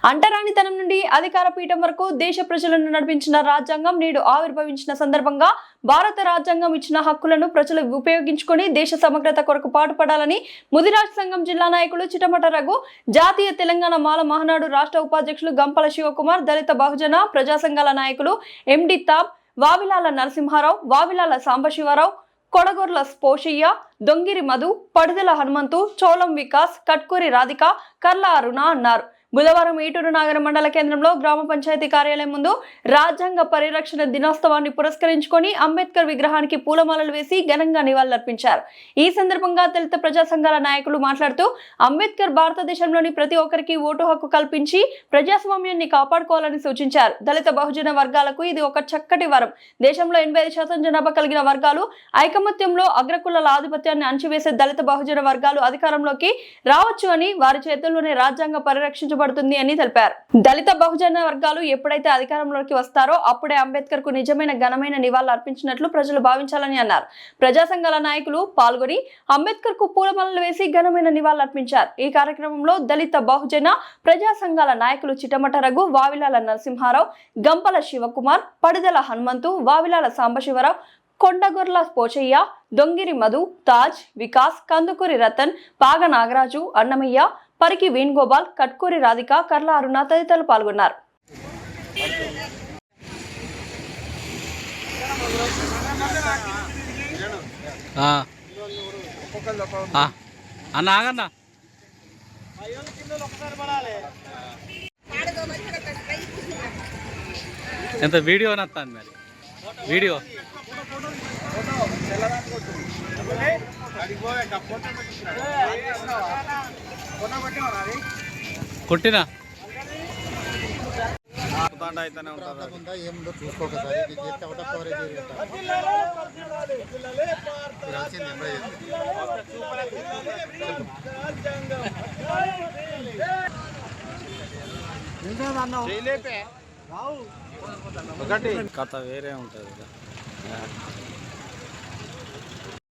అంటరానితనం నుండి అధికార పీఠం వరకు దేశ ప్రజలను నడిపించిన రాజ్యాంగం నేడు ఆవిర్భవించిన సందర్భంగా భారత రాజ్యాంగం ఇచ్చిన హక్కులను ప్రజలు ఉపయోగించుకొని దేశ సమగ్రత కొరకు పాటుపడాలని ముదిరాజ్ సంఘం జిల్లా నాయకులు చిటమట రఘు, జాతీయ తెలంగాణ మాల మహానాడు రాష్ట్ర ఉపాధ్యక్షులు గంపల శివకుమార్, దళిత బహుజన ప్రజా సంఘాల నాయకులు ఎండి తాబ్, వావిలాల నరసింహారావు, వావిలాల సాంబశివరావు, కొడగొర్ల పోషయ్య, దొంగిరి మధు, పడిదెల హనుమంతు, చోళం వికాస్, కట్కూరి రాధిక, కర్ల అరుణ అన్నారు. బుధవారం ఏటూరు నాగర మండల కేంద్రంలో గ్రామ పంచాయతీ కార్యాలయం ముందు రాజ్యాంగ పరిరక్షణ దినోత్సవాన్ని పురస్కరించుకొని అంబేద్కర్ విగ్రహానికి పూలమాలలు వేసి ఘనంగా నివాళులర్పించారు. ఈ సందర్భంగా దళిత ప్రజా సంఘాల నాయకులు మాట్లాడుతూ అంబేద్కర్ భారతదేశంలోని ప్రతి ఒక్కరికి ఓటు హక్కు కల్పించి ప్రజాస్వామ్యాన్ని కాపాడుకోవాలని సూచించారు. దళిత బహుజన వర్గాలకు ఇది ఒక చక్కటి వరం. దేశంలో 85% జనాభా కలిగిన వర్గాలు ఐకమత్యంలో అగ్రకులాల ఆధిపత్యాన్ని అణచివేసే దళిత బహుజన వర్గాలు అధికారంలోకి రావచ్చు అని, వారి చేతుల్లోనే రాజ్యాంగ పరిరక్షించబడుతుంది అని తెలిపారు. దళిత బహుజన వర్గాలు ఎప్పుడైతే అధికారంలోకి వస్తారో అప్పుడే అంబేద్కర్ కు నిజమైన ఘనమైన నివాళులు అర్పించినట్లు ప్రజలు భావించాలని అన్నారు. ప్రజా సంఘాల నాయకులు పాల్గొని అంబేద్కర్ కు పూలమాలలు వేసి ఘనమైన నివాళులు అర్పించారు. ఈ కార్యక్రమంలో దళిత బహుజన ప్రజా సంఘాల నాయకులు చిటమట రఘు, వావిలాల నరసింహారావు, గంపల శివకుమార్, పడిదెల హనుమంతు, వావిలాల సాంబశివరావు, కొండగొర్ల పోచయ్య, దొంగిరి మధు, తాజ్, వికాస్, కందుకూరి రతన్, పాగ నాగరాజు, అన్నమయ్య, పరికి వేణుగోపాల్, కట్కూరి రాధిక, కర్ల అరుణ తదితరులు పాల్గొన్నారు. ఎంత వీడియో నత్తాను మరి వీడియో కొట్టినా ఏముందో చూసుకోకసారి కథ వేరే ఉంటుంది.